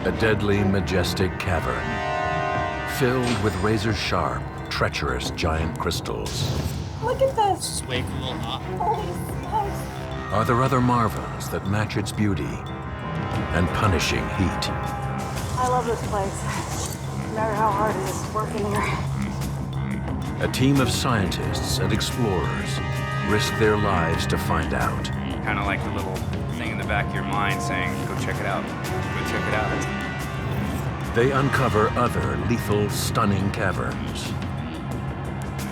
A deadly, majestic cavern filled with razor-sharp, treacherous giant crystals. Look at this. This is way cool, huh? Holy smokes. Are there other marvels that match its beauty and punishing heat? I love this place. No matter how hard it is working here. A team of scientists and explorers risk their lives to find out. Kind of like the little thing in the back of your mind saying, go check it out, go check it out. They uncover other lethal, stunning caverns.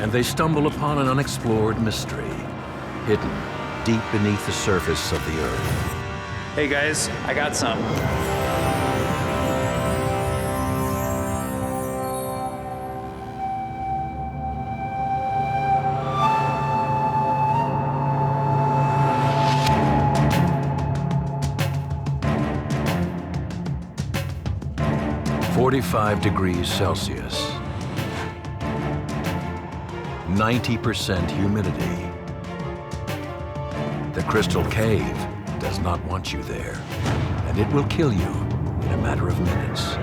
And they stumble upon an unexplored mystery, hidden deep beneath the surface of the Earth. Hey guys, I got some. 45 degrees Celsius, 90% humidity. The crystal cave does not want you there, and it will kill you in a matter of minutes.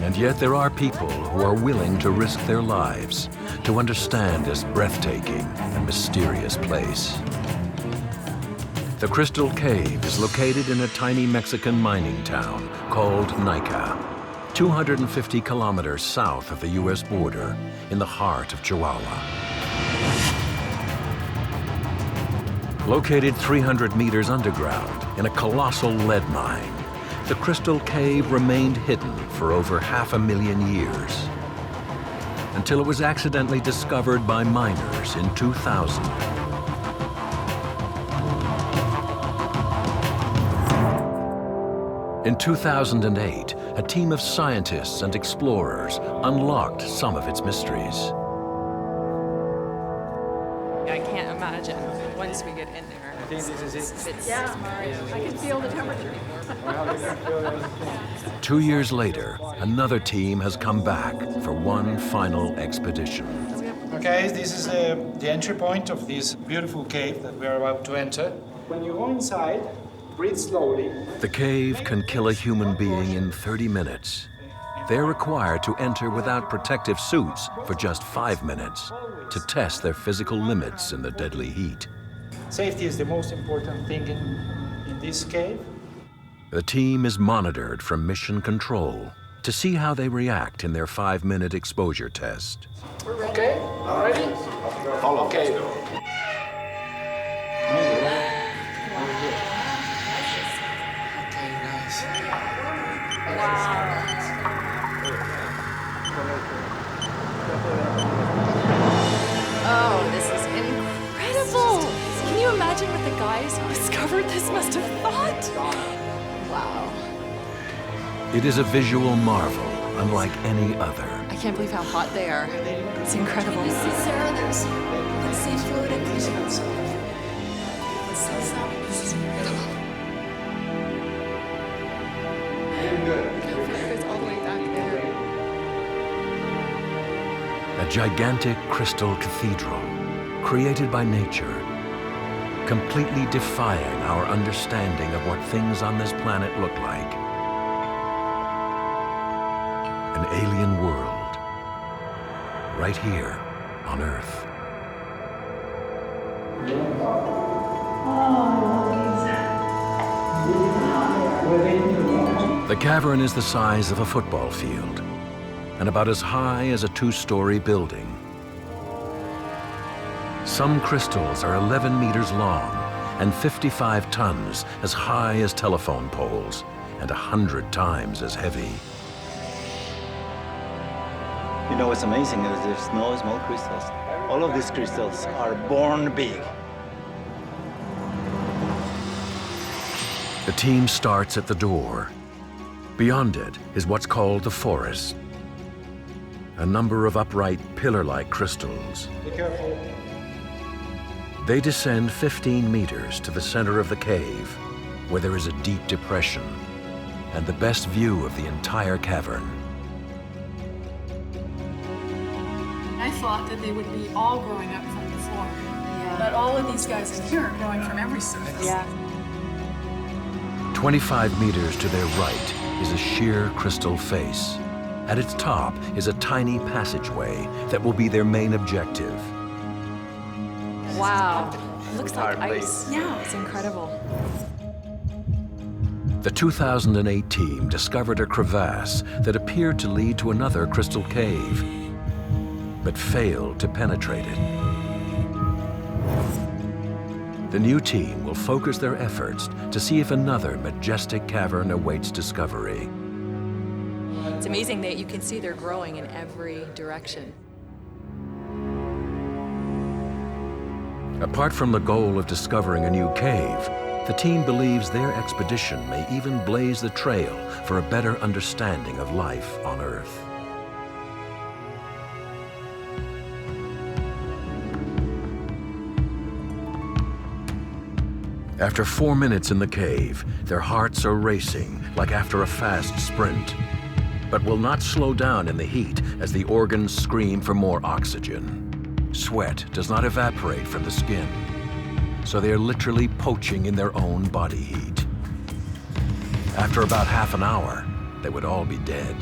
And yet there are people who are willing to risk their lives to understand this breathtaking and mysterious place. The Crystal Cave is located in a tiny Mexican mining town called Naica, 250 kilometers south of the US border in the heart of Chihuahua. Located 300 meters underground in a colossal lead mine, the Crystal Cave remained hidden for over 500,000 years, until it was accidentally discovered by miners in 2000. In 2008, a team of scientists and explorers unlocked some of its mysteries. I can't imagine once we get in there. I think this is it. Yeah, I can feel the temperature. 2 years later, another team has come back for one final expedition. Okay, this is the entry point of this beautiful cave that we are about to enter. When you go inside, breathe slowly. The cave can kill a human being in 30 minutes. They're required to enter without protective suits for just 5 minutes to test their physical limits in the deadly heat. Safety is the most important thing in this cave. The team is monitored from mission control to see how they react in their 5-minute exposure test. Okay, all ready? Follow. Okay. Oh, this is incredible! Can you imagine what the guys who discovered this must have thought? Wow. It is a visual marvel unlike any other. I can't believe how hot they are. It's incredible. You see, Sarah, you can see fluid and crystals. Let's see some. This is incredible. It's all the way back there. A gigantic crystal cathedral created by nature, completely defying our understanding of what things on this planet look like. An alien world, right here on Earth. The cavern is the size of a football field and about as high as a 2-story building. Some crystals are 11 meters long and 55 tons, as high as telephone poles, and 100 times as heavy. You know what's amazing is there's no small crystals. All of these crystals are born big. The team starts at the door. Beyond it is what's called the forest. A number of upright, pillar-like crystals. Be careful. They descend 15 meters to the center of the cave, where there is a deep depression and the best view of the entire cavern. I thought that they would be all growing up from the floor. But all of these guys in here are growing from every surface. Yeah. 25 meters to their right is a sheer crystal face. At its top is a tiny passageway that will be their main objective. Wow. Looks like ice. Yeah. It's incredible. The 2008 team discovered a crevasse that appeared to lead to another crystal cave, but failed to penetrate it. The new team will focus their efforts to see if another majestic cavern awaits discovery. It's amazing that you can see they're growing in every direction. Apart from the goal of discovering a new cave, the team believes their expedition may even blaze the trail for a better understanding of life on Earth. After 4 minutes in the cave, their hearts are racing like after a fast sprint, but will not slow down in the heat as the organs scream for more oxygen. Sweat does not evaporate from the skin, so they are literally poaching in their own body heat. After about half an hour, they would all be dead.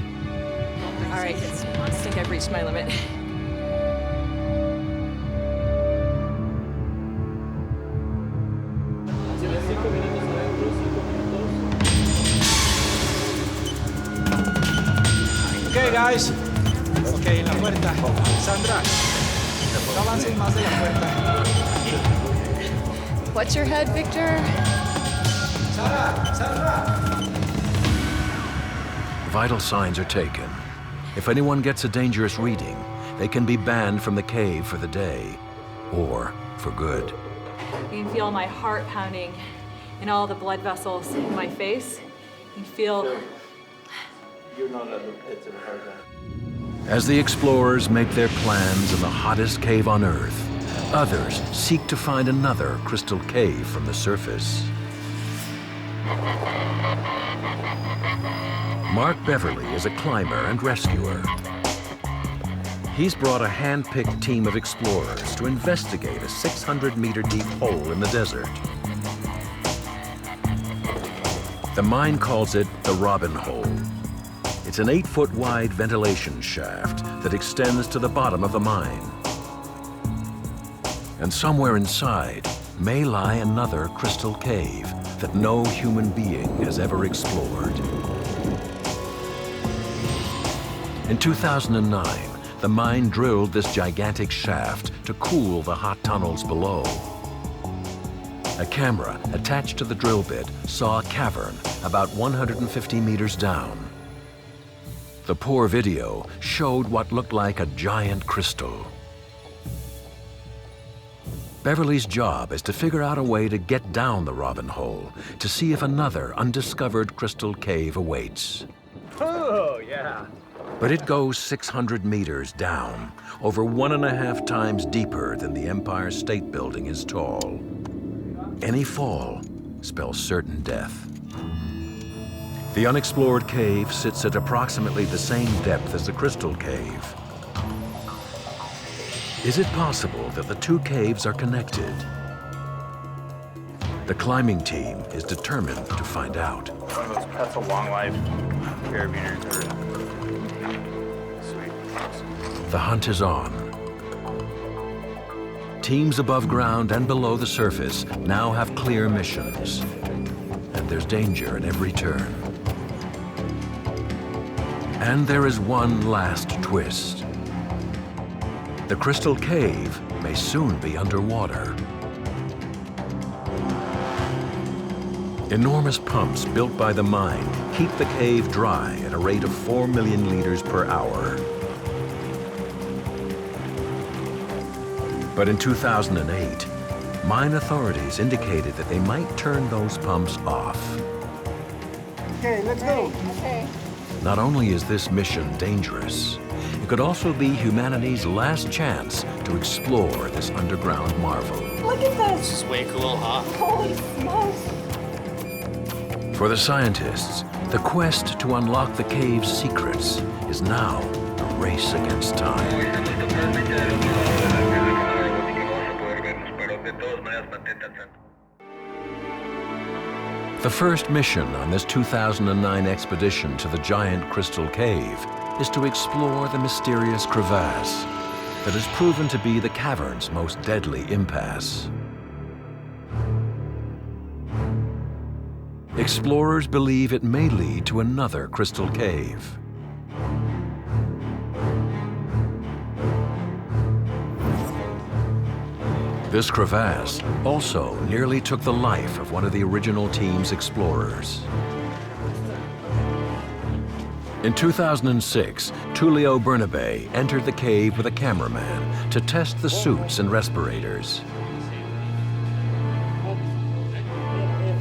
All right, I think I've reached my limit. Okay, guys. Okay, la puerta. Sandra, no avancen más de la puerta. What's your head, Victor? Sandra! Vital signs are taken. If anyone gets a dangerous reading, they can be banned from the cave for the day, or for good. You can feel my heart pounding and all the blood vessels in my face. You can feel... You're not at the heart. As the explorers make their plans in the hottest cave on Earth, others seek to find another crystal cave from the surface. Mark Beverly is a climber and rescuer. He's brought a hand-picked team of explorers to investigate a 600-meter deep hole in the desert. The mine calls it the Robin Hole. It's an 8-foot-wide ventilation shaft that extends to the bottom of the mine. And somewhere inside may lie another crystal cave that no human being has ever explored. In 2009, the mine drilled this gigantic shaft to cool the hot tunnels below. A camera attached to the drill bit saw a cavern about 150 meters down. The poor video showed what looked like a giant crystal. Beverly's job is to figure out a way to get down the Robin Hole to see if another undiscovered crystal cave awaits. Oh, yeah. But it goes 600 meters down, over 1.5 times deeper than the Empire State Building is tall. Any fall spells certain death. The unexplored cave sits at approximately the same depth as the Crystal Cave. Is it possible that the two caves are connected? The climbing team is determined to find out. One of those, that's a long life carabiners. Sweet. The hunt is on. Teams above ground and below the surface now have clear missions, and there's danger at every turn. And there is one last twist. The Crystal Cave may soon be underwater. Enormous pumps built by the mine keep the cave dry at a rate of 4 million liters per hour. But in 2008, mine authorities indicated that they might turn those pumps off. Okay, let's go. Okay. Not only is this mission dangerous, it could also be humanity's last chance to explore this underground marvel. Look at this. This is way cool, huh? Holy smokes. For the scientists, the quest to unlock the cave's secrets is now a race against time. The first mission on this 2009 expedition to the giant crystal cave is to explore the mysterious crevasse that has proven to be the cavern's most deadly impasse. Explorers believe it may lead to another crystal cave. This crevasse also nearly took the life of one of the original team's explorers. In 2006, Tullio Bernabe entered the cave with a cameraman to test the suits and respirators.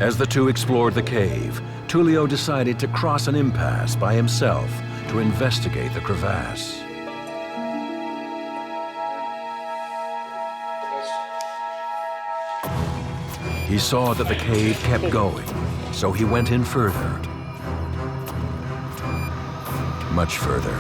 As the two explored the cave, Tullio decided to cross an impasse by himself to investigate the crevasse. He saw that the cave kept going, so he went in further. Much further.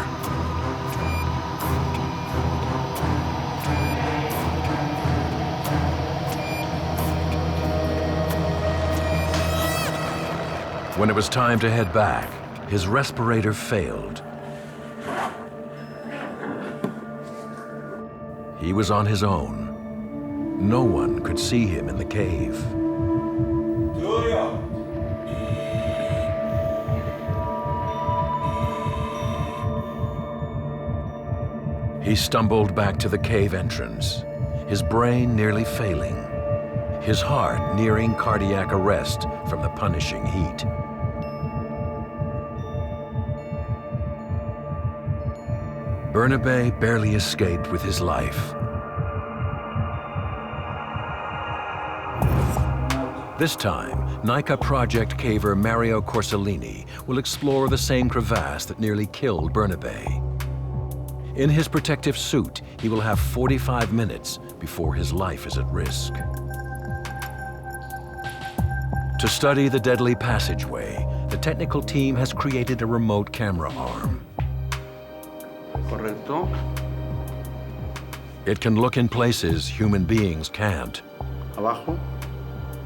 When it was time to head back, his respirator failed. He was on his own. No one could see him in the cave. He stumbled back to the cave entrance, his brain nearly failing, his heart nearing cardiac arrest from the punishing heat. Bernabe barely escaped with his life. This time, Naica project caver Mario Corsellini will explore the same crevasse that nearly killed Bernabe. In his protective suit, he will have 45 minutes before his life is at risk. To study the deadly passageway, the technical team has created a remote camera arm. Correcto. It can look in places human beings can't. Abajo.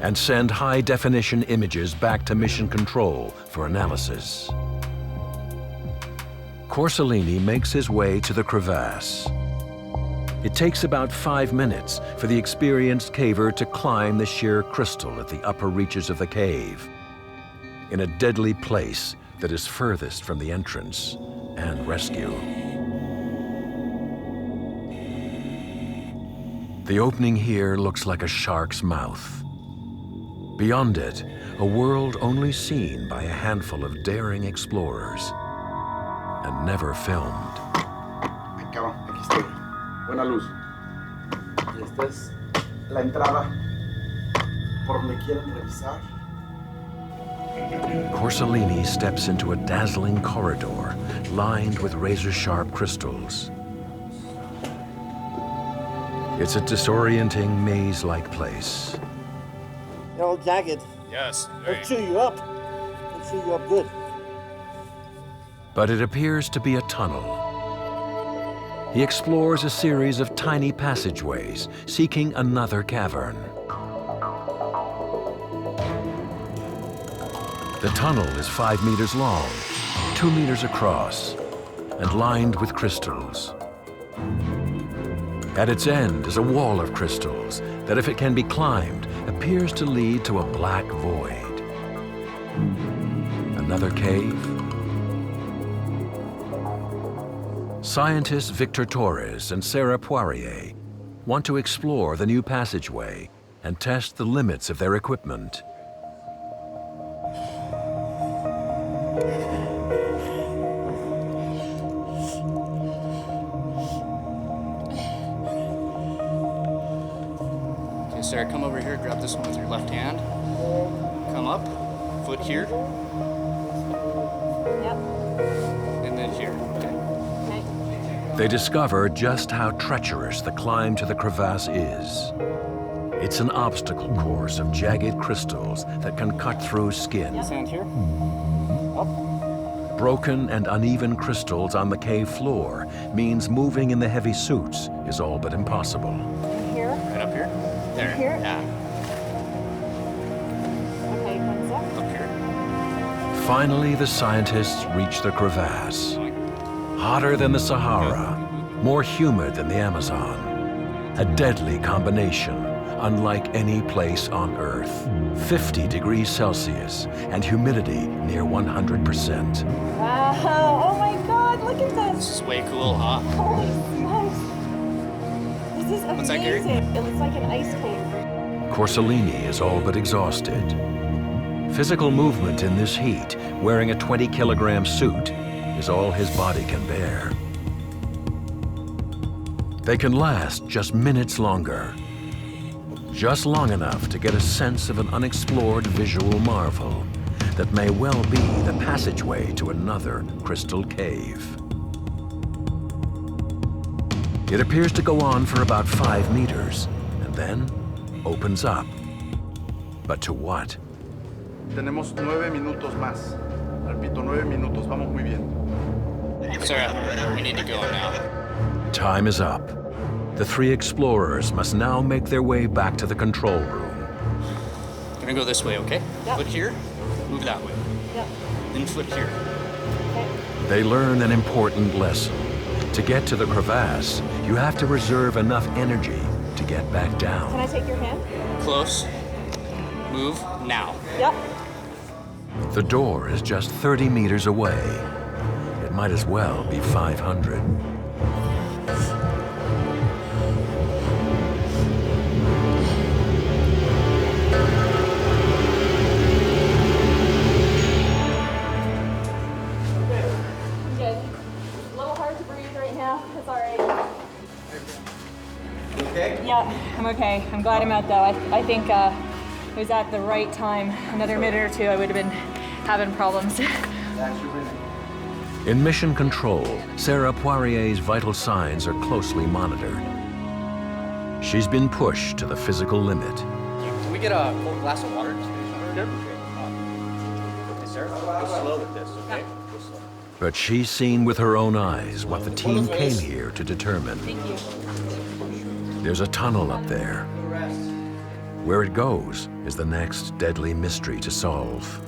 And send high-definition images back to mission control for analysis. Corsellini makes his way to the crevasse. It takes about 5 minutes for the experienced caver to climb the sheer crystal at the upper reaches of the cave, in a deadly place that is furthest from the entrance and rescue. The opening here looks like a shark's mouth. Beyond it, a world only seen by a handful of daring explorers and never filmed. Acá va, aquí estoy. Buena luz. Y esta es la entrada por donde quieren revisar. Corsellini steps into a dazzling corridor lined with razor-sharp crystals. It's a disorienting maze-like place. They're all jagged. Yes. They'll chew you up. They'll chew you up good. But it appears to be a tunnel. He explores a series of tiny passageways, seeking another cavern. The tunnel is 5 meters long, 2 meters across, and lined with crystals. At its end is a wall of crystals that, if it can be climbed, appears to lead to a black void. Another cave? Scientists Victor Torres and Sarah Poirier want to explore the new passageway and test the limits of their equipment. Okay, Sarah, come over here, grab this one with your left hand. Come up, foot here. Yep. And then here, okay? Okay. They discover just how treacherous the climb to the crevasse is. It's an obstacle course of jagged crystals that can cut through skin. This hand here. Up. Broken and uneven crystals on the cave floor means moving in the heavy suits is all but impossible. Here. Right up here. There. Here? Yeah. Okay, what's up? Up here. Finally, the scientists reach the crevasse. Hotter than the Sahara, more humid than the Amazon. A deadly combination, unlike any place on Earth. 50 degrees Celsius and humidity near 100%. Wow, oh my God, look at this. This is way cool, huh? Holy smokes. This is amazing. What's that, Gary? It looks like an ice cave. Corsellini is all but exhausted. Physical movement in this heat, wearing a 20-kilogram suit, is all his body can bear. They can last just minutes longer. Just long enough to get a sense of an unexplored visual marvel that may well be the passageway to another crystal cave. It appears to go on for about 5 meters and then opens up. But to what? Tenemos 9 minutos más. Repito, 9 minutos. Vamos muy bien. Sir, we need to go now. Time is up. The 3 explorers must now make their way back to the control room. We're gonna go this way, okay? Yep. Foot here, move that way. Yep. Then foot here. Okay. They learn an important lesson. To get to the crevasse, you have to reserve enough energy to get back Can down. I take your hand? Close. Move now. Yep. The door is just 30 meters away. It might as well be 500. Good. A little hard to breathe right now. It's all right. Okay? Yeah, I'm okay. I'm glad I'm out though. I think it was at the right time. Another minute or two, I would have been having problems. That's your minute. In mission control, Sarah Poirier's vital signs are closely monitored. She's been pushed to the physical limit. Can we get a cold glass of water? Sure. Okay, sir. Go slow with this, okay? Go slow. But she's seen with her own eyes what the team came here to determine. Thank you. There's a tunnel up there. Where it goes is the next deadly mystery to solve.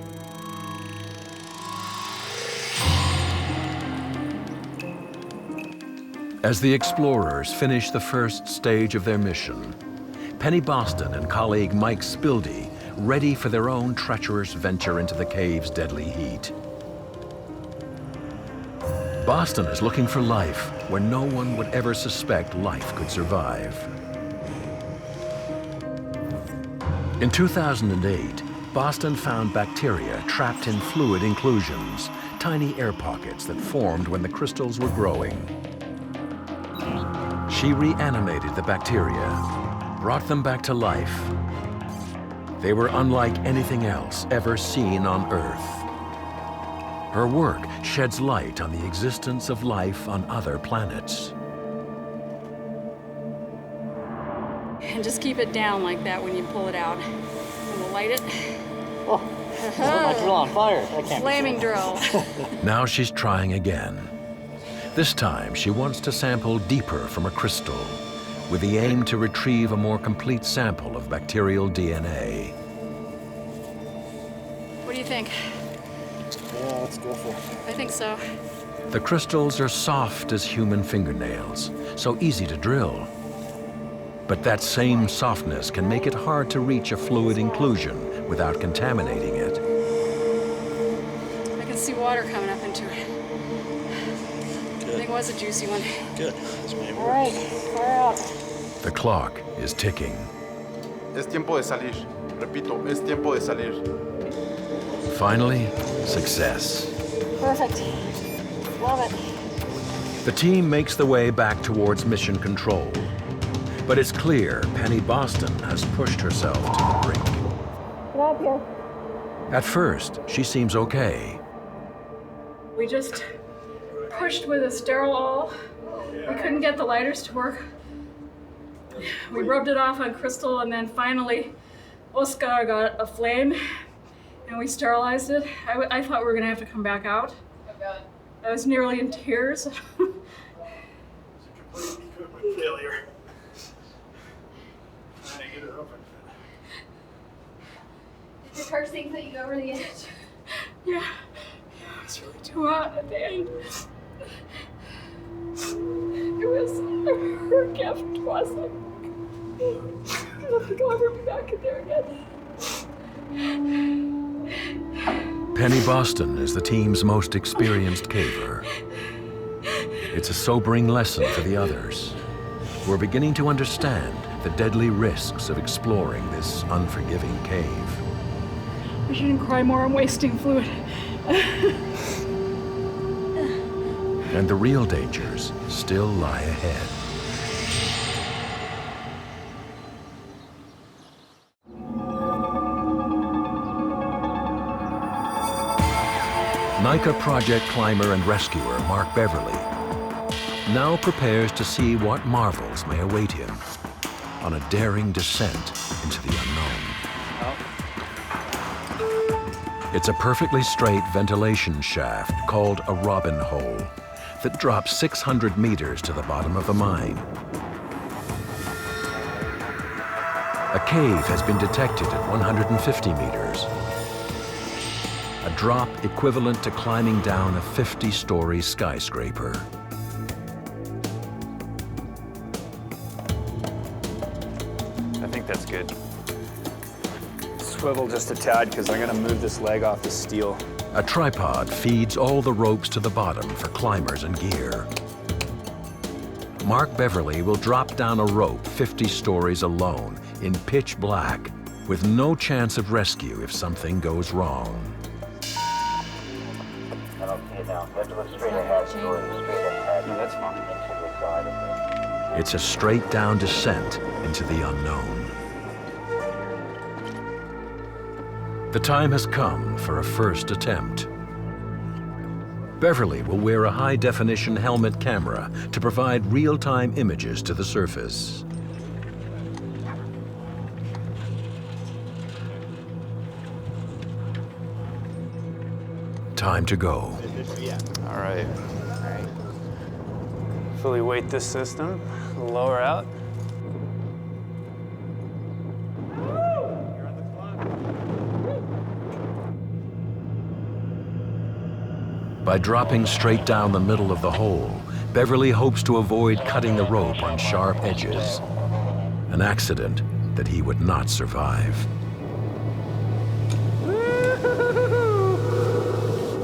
As the explorers finish the first stage of their mission, Penny Boston and colleague Mike Spildy ready for their own treacherous venture into the cave's deadly heat. Boston is looking for life where no one would ever suspect life could survive. In 2008, Boston found bacteria trapped in fluid inclusions, tiny air pockets that formed when the crystals were growing. She reanimated the bacteria, brought them back to life. They were unlike anything else ever seen on Earth. Her work sheds light on the existence of life on other planets. And just keep it down like that when you pull it out. And we'll light it. Oh, set my drill on fire. That can't Flaming be good. drill. Now she's trying again. This time, she wants to sample deeper from a crystal, with the aim to retrieve a more complete sample of bacterial DNA. What do you think? Yeah, let's go for it. I think so. The crystals are soft as human fingernails, so easy to drill. But that same softness can make it hard to reach a fluid inclusion without contaminating it. I can see water coming up into it. I think it was a juicy one. Good. This may All work. right, fire up. The clock is ticking. Es tiempo de salir. Repito, es tiempo de salir. Finally, success. Perfect. Love it. The team makes the way back towards mission control. But it's clear Penny Boston has pushed herself to the brink. Get up here. At first, she seems okay. We just pushed with a sterile awl. We couldn't get the lighters to work. We rubbed it off on Crystal, and then finally Oscar got a flame and we sterilized it. I thought we were gonna have to come back out. I was nearly in tears. Failure. Trying to get it open. Did your first thing put you over the edge? Yeah. was really too hot at the end. It was her gift to us. I don't think I'll ever be back in there again. Penny Boston is the team's most experienced caver. It's a sobering lesson for the others, who are beginning to understand the deadly risks of exploring this unforgiving cave. I shouldn't cry more, I'm wasting fluid. And the real dangers still lie ahead. Naica project climber and rescuer Mark Beverly now prepares to see what marvels may await him on a daring descent into the unknown. It's a perfectly straight ventilation shaft called a robin hole that drops 600 meters to the bottom of the mine. A cave has been detected at 150 meters. A drop equivalent to climbing down a 50-story skyscraper. I think that's good. Swivel just a tad because I'm gonna move this leg off the steel. A tripod feeds all the ropes to the bottom for climbers and gear. Mark Beverly will drop down a rope 50 stories alone in pitch black with no chance of rescue if something goes wrong. I don't see it now. You have to look straight ahead. Straight ahead. No, that's fine. Into the side of it. It's a straight down descent into the unknown. The time has come for a first attempt. Beverly will wear a high-definition helmet camera to provide real-time images to the surface. Time to go. All right. Fully weight this system, lower out. By dropping straight down the middle of the hole, Beverly hopes to avoid cutting the rope on sharp edges, an accident that he would not survive.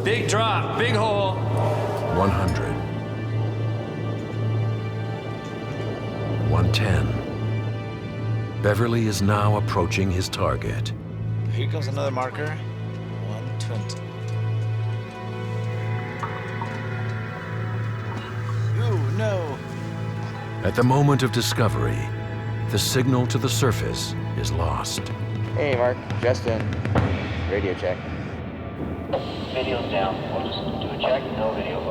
Big drop, big hole. 100. 110. Beverly is now approaching his target. Here comes another marker. 120. Ooh, no. At the moment of discovery, the signal to the surface is lost. Hey, Mark. Justin. Radio check. Video's down. We'll just do a check. No video.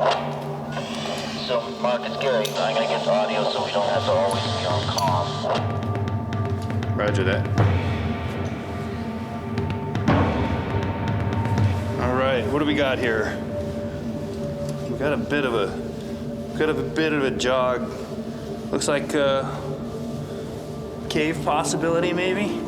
So, Mark, it's Gary. I'm gonna get the audio so we don't have to always be on comm. Roger that. All right, what do we got here? We got a bit of a jog. Looks like a cave possibility, maybe.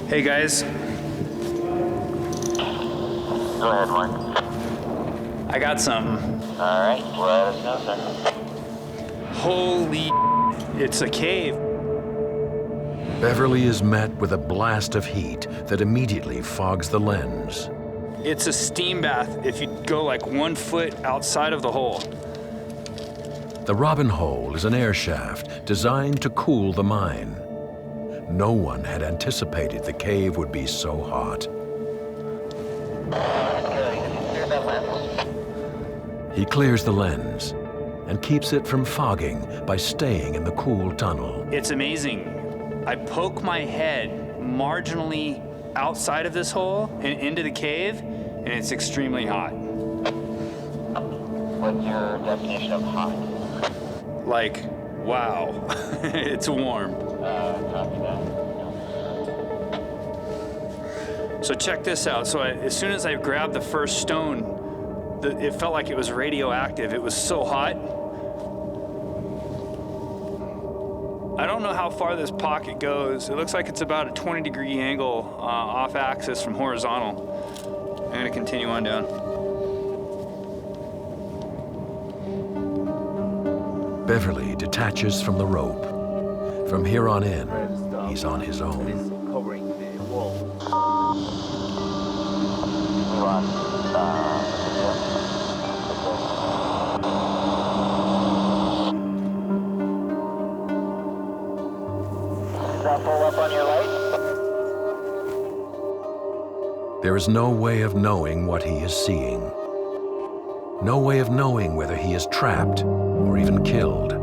Hey guys. Go ahead, Mark. I got something. All right, let us know, sir. Holy, it's a cave. Beverly is met with a blast of heat that immediately fogs the lens. It's a steam bath if you go like 1 foot outside of the hole. The Robin Hole is an air shaft designed to cool the mine. No one had anticipated the cave would be so hot. He clears the lens and keeps it from fogging by staying in the cool tunnel. It's amazing. I poke my head marginally outside of this hole and into the cave, and it's extremely hot. What's your definition of hot? Like, wow, it's warm. Copy that. So check this out. So as soon as I grabbed the first stone, it felt like it was radioactive. It was so hot. I don't know how far this pocket goes. It looks like it's about a 20-degree angle off axis from horizontal. I'm gonna continue on down. Beverly detaches from the rope. From here on in, he's on his own. Covering the wall. Pull up on your light. There is no way of knowing what he is seeing. No way of knowing whether he is trapped or even killed.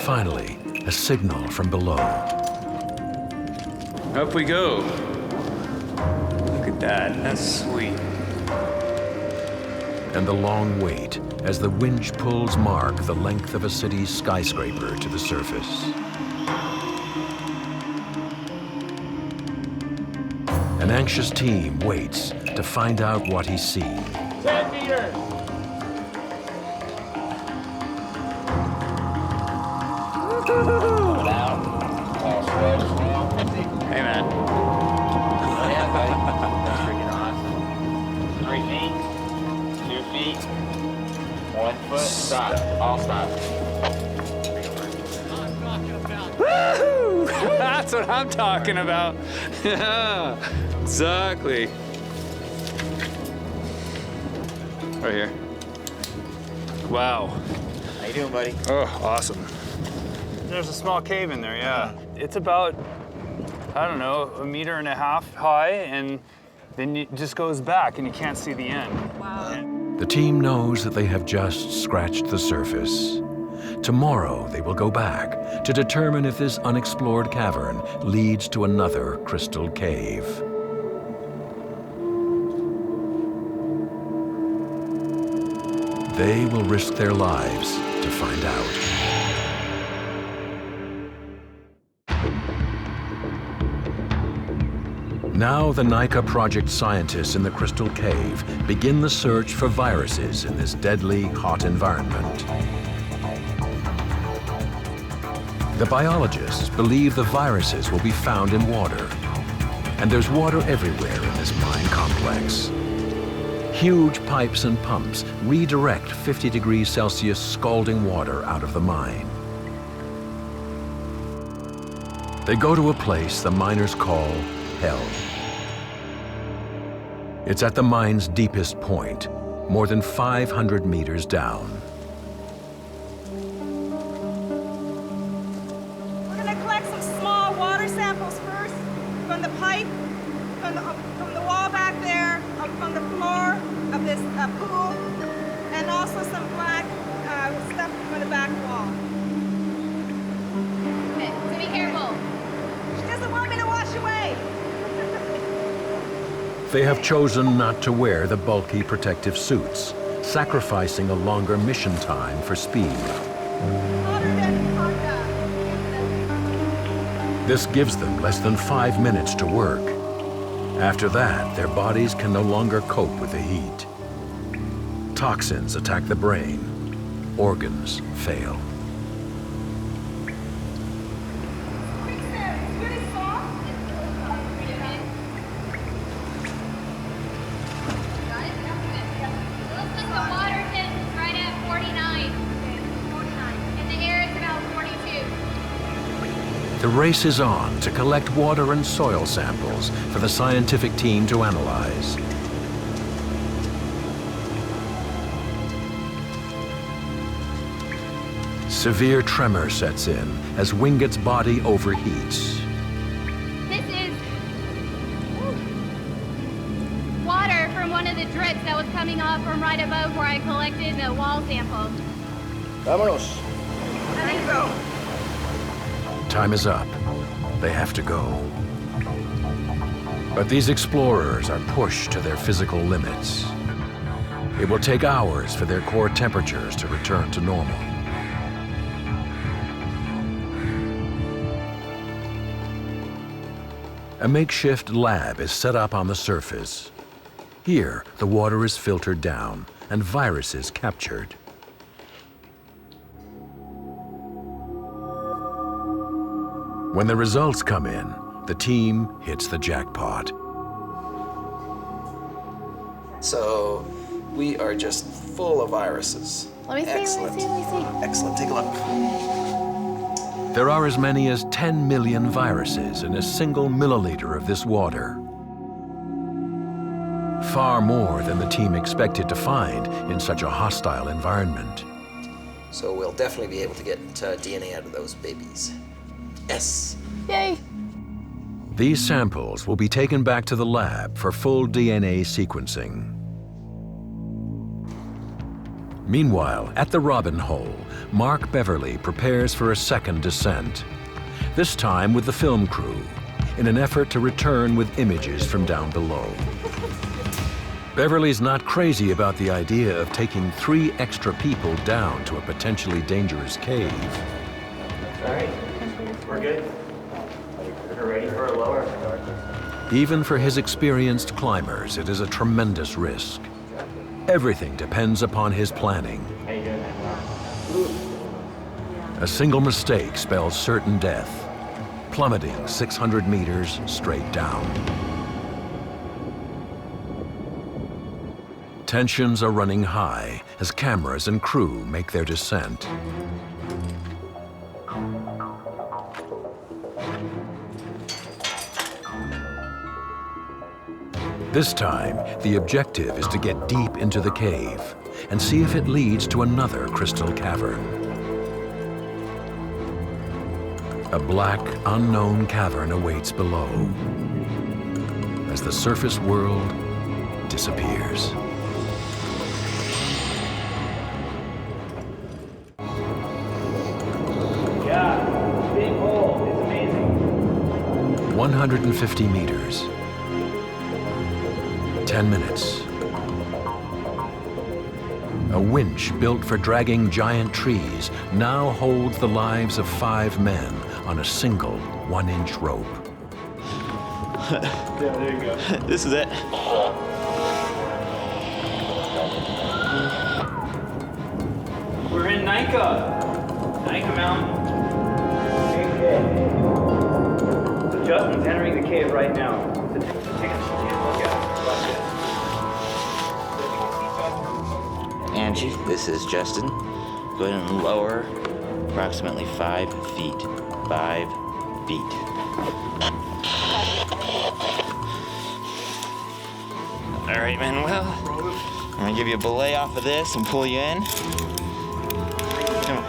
Finally, a signal from below. Up we go. Look at that, that's sweet. And the long wait as the winch pulls mark the length of a city's skyscraper to the surface. An anxious team waits to find out what he's seen. 10 meters. Hey, man. Oh, yeah, buddy. That's freaking awesome. 3 feet, 2 feet, 1 foot, stop. All stop. Woo! That's what I'm talking about. Yeah, exactly. Right here. Wow. How you doing, buddy? Oh, awesome. There's a small cave in there, yeah. It's about, I don't know, 1.5 meters high, and then it just goes back and you can't see the end. Wow. The team knows that they have just scratched the surface. Tomorrow, they will go back to determine if this unexplored cavern leads to another crystal cave. They will risk their lives to find out. Now the Naica project scientists in the Crystal Cave begin the search for viruses in this deadly, hot environment. The biologists believe the viruses will be found in water, and there's water everywhere in this mine complex. Huge pipes and pumps redirect 50 degrees Celsius scalding water out of the mine. They go to a place the miners call hell. It's at the mine's deepest point, more than 500 meters down. We're going to collect some small water samples first from the pipe, from the wall back there, from the floor of this pool, and also some black stuff from the back wall. Okay, so be careful. She doesn't want me to wash away. They have chosen not to wear the bulky protective suits, sacrificing a longer mission time for speed. This gives them less than 5 minutes to work. After that, their bodies can no longer cope with the heat. Toxins attack the brain. Organs fail. The race is on to collect water and soil samples for the scientific team to analyze. Severe tremor sets in as Wingett's body overheats. This is water from one of the drips that was coming off from right above where I collected the wall sample. Vámonos. There you go. Time is up. They have to go. But these explorers are pushed to their physical limits. It will take hours for their core temperatures to return to normal. A makeshift lab is set up on the surface. Here, the water is filtered down and viruses captured. When the results come in, the team hits the jackpot. So we are just full of viruses. Let me see, Excellent. let me see. Excellent, take a look. There are as many as 10 million viruses in a single milliliter of this water. Far more than the team expected to find in such a hostile environment. So we'll definitely be able to get DNA out of those babies. Yes. Yay. These samples will be taken back to the lab for full DNA sequencing. Meanwhile, at the Robin Hole, Mark Beverly prepares for a second descent, this time with the film crew, in an effort to return with images from down below. Beverly's not crazy about the idea of taking 3 extra people down to a potentially dangerous cave. All right, we're good. We're ready for a lower. Even for his experienced climbers, it is a tremendous risk. Everything depends upon his planning. How you doing, man? A single mistake spells certain death, plummeting 600 meters straight down. Tensions are running high as cameras and crew make their descent. This time, the objective is to get deep into the cave and see if it leads to another crystal cavern. A black, unknown cavern awaits below as the surface world disappears. Yeah, big hole. It's amazing. 150 meters. 10 minutes. A winch built for dragging giant trees now holds the lives of 5 men on a single 1-inch rope. Yeah, there you go. This is it. We're in Naica. Naica Mountain. Okay. So Justin's entering the cave right now. So take a look at it. Angie, this is Justin. Go ahead and lower approximately 5 feet. 5 feet. All right, Manuel. I'm gonna give you a belay off of this and pull you in. Come on.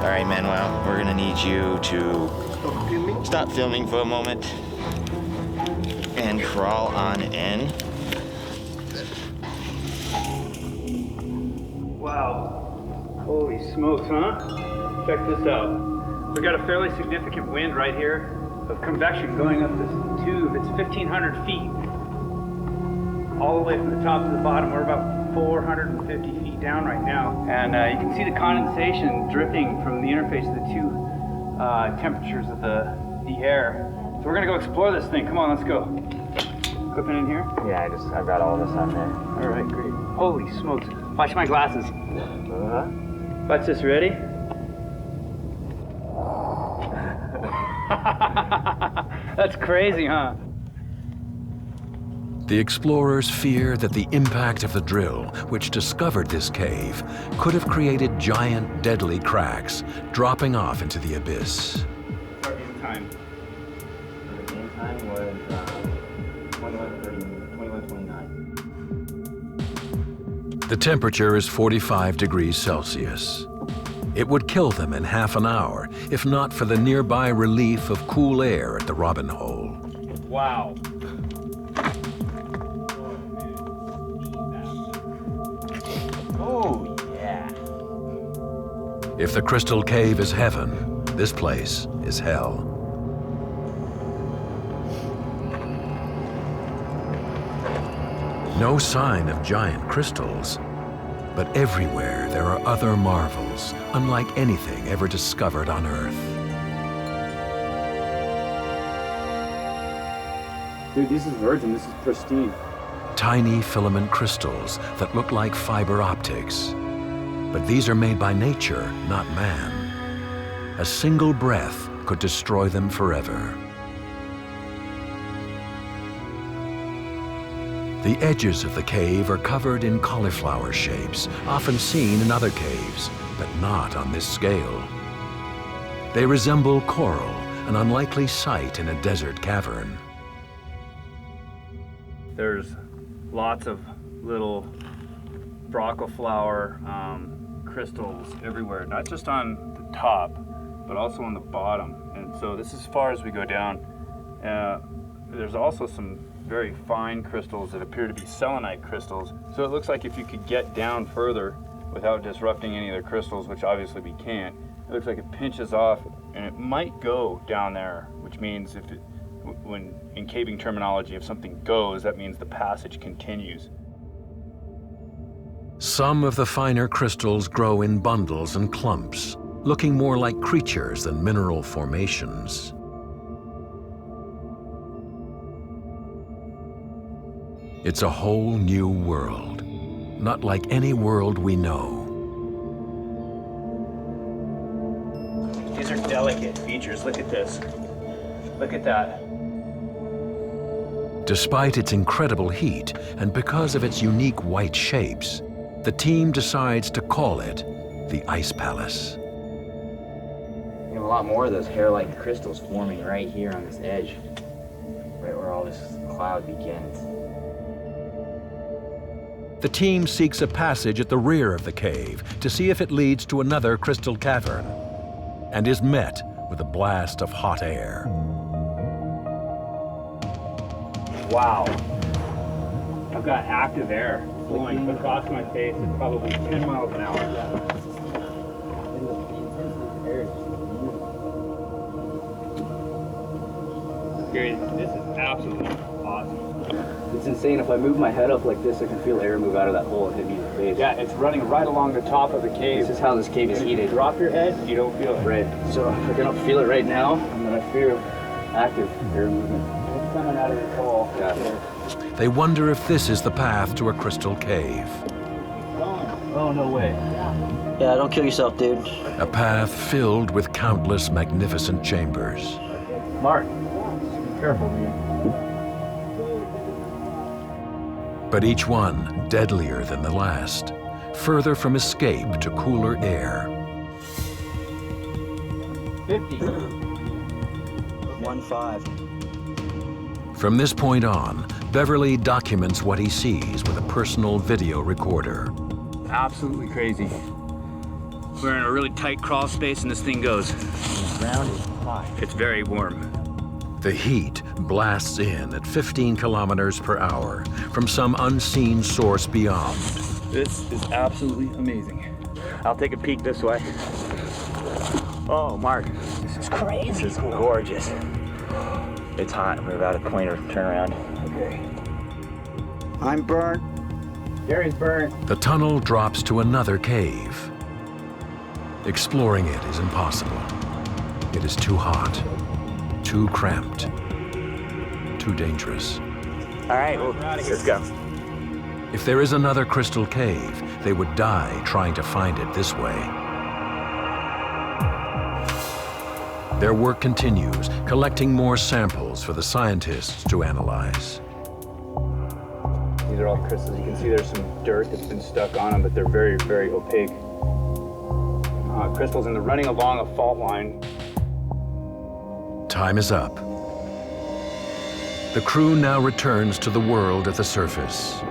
All right, Manuel, we're gonna need you to stop filming for a moment and crawl on in. Wow. Holy smokes, huh? Check this out. We've got a fairly significant wind right here of convection going up this tube. It's 1,500 feet. All the way from the top to the bottom. We're about 450 feet down right now. And you can see the condensation dripping from the interface of the 2 temperatures of the air. So we're gonna go explore this thing. Come on, let's go. Equipment in here? Yeah, I've got all this on there. All right, great. Holy smokes. Watch my glasses. Watch this, ready? That's crazy, huh? The explorers fear that the impact of the drill, which discovered this cave, could have created giant, deadly cracks, dropping off into the abyss. Start game time. The game time was 21:29. The temperature is 45 degrees Celsius. It would kill them in half an hour, if not for the nearby relief of cool air at the Robin Hole. Wow. Oh, yeah. If the Crystal Cave is heaven, this place is hell. No sign of giant crystals, but everywhere there are other marvels, unlike anything ever discovered on Earth. Dude, this is virgin, this is pristine. Tiny filament crystals that look like fiber optics. But these are made by nature, not man. A single breath could destroy them forever. The edges of the cave are covered in cauliflower shapes, often seen in other caves, but not on this scale. They resemble coral, an unlikely sight in a desert cavern. There's lots of little broccoliflower crystals everywhere, not just on the top, but also on the bottom. And so this is as far as we go down. There's also some very fine crystals that appear to be selenite crystals. So it looks like if you could get down further without disrupting any of the crystals, which obviously we can't, it looks like it pinches off and it might go down there, which means if it, when in caving terminology, if something goes, that means the passage continues. Some of the finer crystals grow in bundles and clumps, looking more like creatures than mineral formations. It's a whole new world, not like any world we know. These are delicate features. Look at this. Look at that. Despite its incredible heat and because of its unique white shapes, the team decides to call it the Ice Palace. We have a lot more of those hair-like crystals forming right here on this edge, right where all this cloud begins. The team seeks a passage at the rear of the cave to see if it leads to another crystal cavern, and is met with a blast of hot air. Wow. I've got active air blowing across my face at probably 10 miles an hour. Gary, this is absolutely awesome. It's insane. If I move my head up like this, I can feel air move out of that hole and hit me in the face. Yeah, it's running right along the top of the cave. This is how this cave is heated. If you drop your head, you don't feel it. Right. So I can feel it right now, and then I feel active air movement. It's coming out of the hole. Yeah. They wonder if this is the path to a crystal cave. Oh, no way. Yeah, don't kill yourself, dude. A path filled with countless magnificent chambers. Mark, be careful, dude. But each one deadlier than the last, further from escape to cooler air. 50. 1-5. From this point on, Beverly documents what he sees with a personal video recorder. Absolutely crazy. We're in a really tight crawl space and this thing goes. The ground is hot. It's very warm. The heat blasts in at 15 kilometers per hour from some unseen source beyond. This is absolutely amazing. I'll take a peek this way. Oh, Mark, this is crazy. This is gorgeous. It's hot. We're about to pointer turn around. Okay. I'm burnt. Gary's burnt. The tunnel drops to another cave. Exploring it is impossible. It is too hot, too cramped, too dangerous. All right, well, let's go. If there is another crystal cave, they would die trying to find it this way. Their work continues, collecting more samples for the scientists to analyze. These are all crystals. You can see there's some dirt that's been stuck on them, but they're very, very opaque. Crystals, and they're running along a fault line. Time is up. The crew now returns to the world at the surface.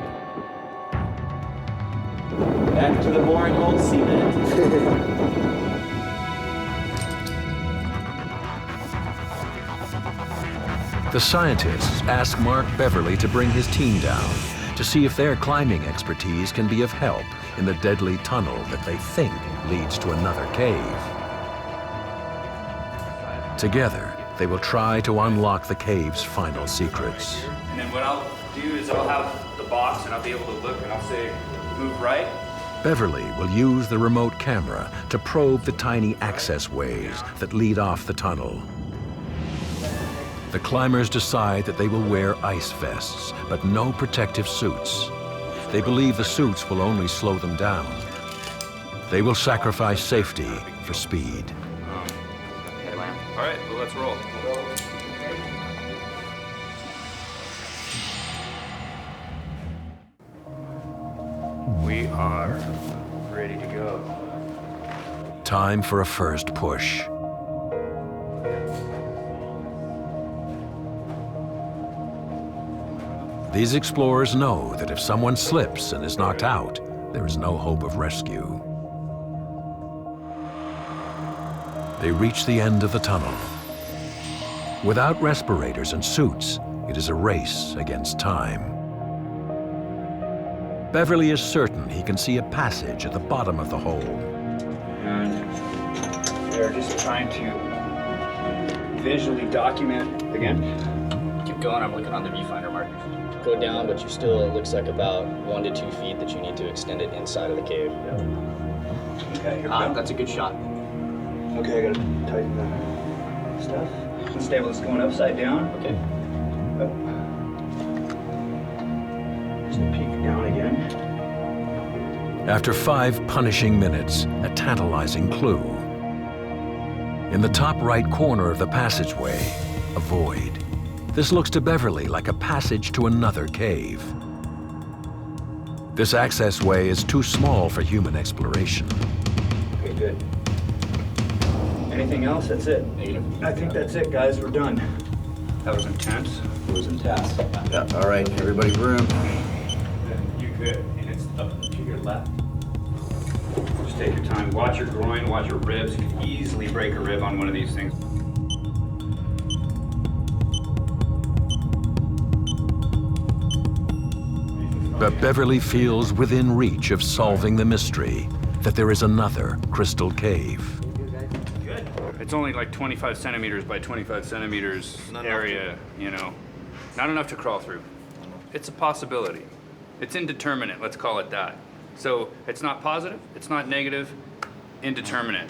Back to the boring old cement. The scientists ask Mark Beverly to bring his team down to see if their climbing expertise can be of help in the deadly tunnel that they think leads to another cave. Together, they will try to unlock the cave's final secrets. And then what I'll do is I'll have the box and I'll be able to look and I'll say, move right. Beverly will use the remote camera to probe the tiny access ways that lead off the tunnel. The climbers decide that they will wear ice vests, but no protective suits. They believe the suits will only slow them down. They will sacrifice safety for speed. All right, well, let's roll. We are ready to go. Time for a first push. These explorers know that if someone slips and is knocked out, there is no hope of rescue. They reach the end of the tunnel. Without respirators and suits, it is a race against time. Beverly is certain he can see a passage at the bottom of the hole. And they're just trying to visually document again. Keep going, I'm looking on the viewfinder markers. Go down, but it looks like about 1 to 2 feet that you need to extend it inside of the cave. Okay, here we go. That's a good shot. Okay, I gotta tighten the stuff. Let's stay with us going upside down. Okay. Up. Just a peek down again. After 5 punishing minutes, a tantalizing clue. In the top right corner of the passageway, a void. This looks to Beverly like a passage to another cave. This access way is too small for human exploration. Okay, good. Anything else? That's it. Negative. I think that's it, guys. We're done. That was intense. It was intense. Yeah, all right, everybody room. You're good. And it's up to your left. Just take your time. Watch your groin, watch your ribs. You can easily break a rib on one of these things. But Beverly feels within reach of solving the mystery that there is another crystal cave. Good. It's only like 25 centimeters by 25 centimeters area, you know. Not enough to crawl through. It's a possibility. It's indeterminate, let's call it that. So it's not positive, it's not negative, indeterminate.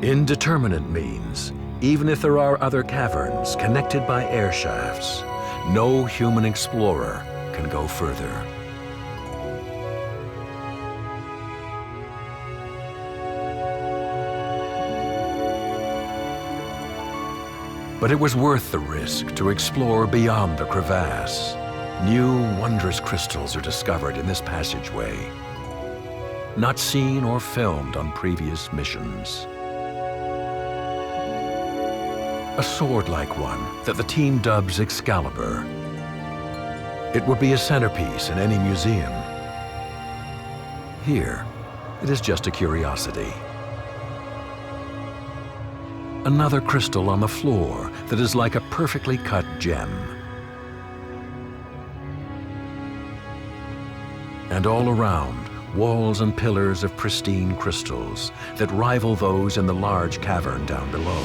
Indeterminate means, even if there are other caverns connected by air shafts, no human explorer can go further. But it was worth the risk to explore beyond the crevasse. New, wondrous crystals are discovered in this passageway, not seen or filmed on previous missions. A sword-like one that the team dubs Excalibur. It would be a centerpiece in any museum. Here, it is just a curiosity. Another crystal on the floor that is like a perfectly cut gem. And all around, walls and pillars of pristine crystals that rival those in the large cavern down below.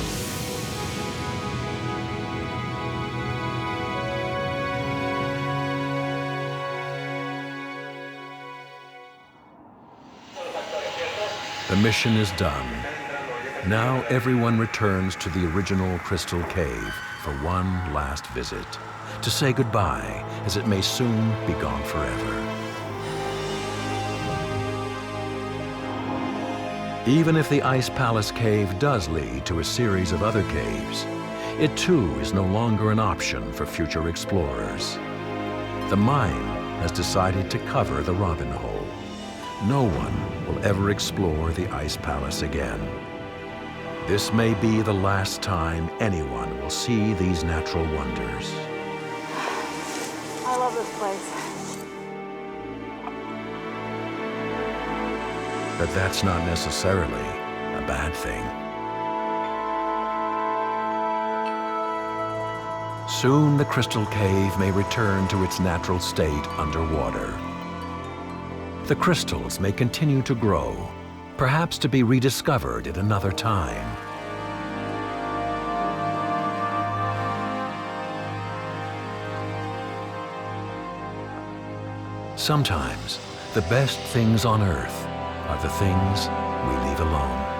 The mission is done. Now everyone returns to the original Crystal Cave for one last visit, to say goodbye, as it may soon be gone forever. Even if the Ice Palace Cave does lead to a series of other caves, it too is no longer an option for future explorers. The mine has decided to cover the Robin Hole. No one will ever explore the Ice Palace again. This may be the last time anyone will see these natural wonders. I love this place. But that's not necessarily a bad thing. Soon the Crystal Cave may return to its natural state underwater. The crystals may continue to grow, perhaps to be rediscovered at another time. Sometimes, the best things on Earth are the things we leave alone.